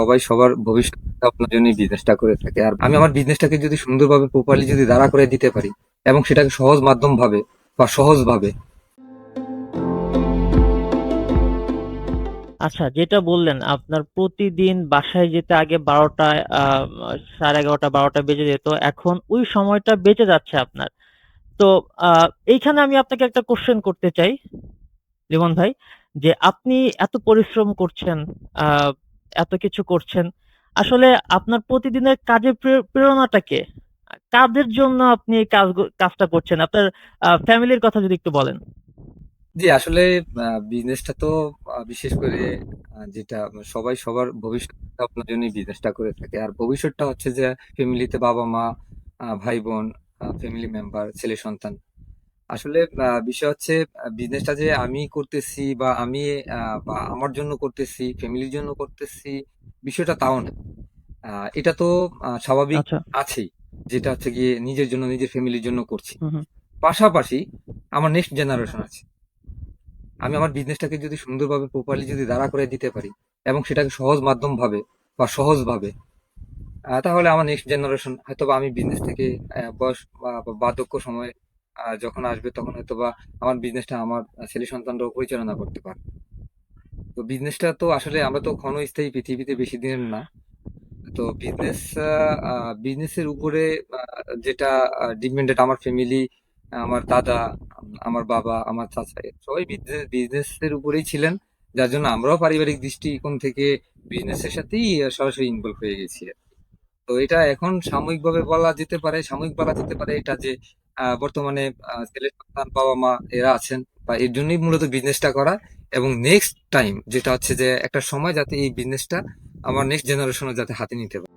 সবাই সবার ভবিষ্যৎ আপনার জন্যই বিজনেসটা করে থাকে। আর আমি আমার বিজনেসটাকে যদি সুন্দরভাবে প্রপারলি যদি দাঁড়া করে দিতে পারি এবং সেটাকে সহজ মাধ্যম ভাবে বা সহজভাবে। আচ্ছা, যেটা বললেন আপনার প্রতিদিন বাসায় যেতে আগে ১২টায় 11:30 ১২টা বেজে যেত। এখন ওই সময়টা বেঁচে যাচ্ছে আপনার। তো এইখানে আমি আপনাকে একটা কোশ্চেন করতে চাই লিমন ভাই, যে আপনি এত পরিশ্রম করছেন, আ এত কিছু করছেন। আসলে আপনার প্রতিদিনের কাজের প্রেরণাটা কে? কাদের জন্য আপনি এই কাজটা করছেন? আপনার ফ্যামিলির কথা যদি একটু বলেন। জি, আসলে বিজনেসটা তো বিশেষ করে যেটা সবাই সবার ভবিষ্যৎ আপনার জন্যই বিজনেসটা করে থাকে। আর ভবিষ্যৎটা হচ্ছে যে ফ্যামিলিতে বাবা-মা, ভাই-বোন, ফ্যামিলি মেম্বার, ছেলে সন্তান। আসলে বিষয় হচ্ছে বিজনেসটা যে আমি করতেছি বা আমি বা আমার জন্য করতেছি, ফ্যামিলির জন্য করতেছি, বিষয়টা তাও না। এটা তো স্বাভাবিক আচ্ছা। আছেই। যেটা হচ্ছে গিয়ে নিজের জন্য, নিজের ফ্যামিলির জন্য করছি। হুম, হুম। পাশাপাশি আমার নেক্সট জেনারেশন আছে। আমি আমার বিজনেসটাকে যদি সুন্দরভাবে প্রপারলি যদি দাঁড়া করে দিতে পারি এবং সেটাকে সহজ মাধ্যম ভাবে বা সহজভাবে, তাহলে আমার নেক্সট জেনারেশন হয়তোবা আমি বিজনেস থেকে বয়স বা বার্ধক্য সময়ে যখন আসবে তখন হয়তোবা আমার বিজনেসটা আমার ছেলে সন্তানরাও পরিচালনা করতে পারবে। তো বিজনেসটা তো আসলে আমরা তো ক্ষণস্থায়ী পৃথিবীতে বেশি দিনের না। তো বিজনেসের উপরে যেটা ডিপেন্ডেন্ট আমার ফ্যামিলি, আমার দাদা, আমার বাবা, আমার চাচা সবাই বিজনেসের উপরেই ছিলেন। যার জন্য আমরাও পারিবারিক দৃষ্টিকোণ থেকে বিজনেসের সাথেই সরাসরি ইনভলভ হয়ে গেছি। তো এটা এখন সাময়িকভাবে বলা যেতে পারে এটা যে বর্তমানে ছেলে সন্তান বাবা মা এরা আছেন বা এর জন্যই মূলত বিজনেসটা করা এবং নেক্সট টাইম যেটা হচ্ছে যে একটা সময় যাতে এই বিজনেসটা আমার নেক্সট জেনারেশনও যাতে হাতে নিতে পারে।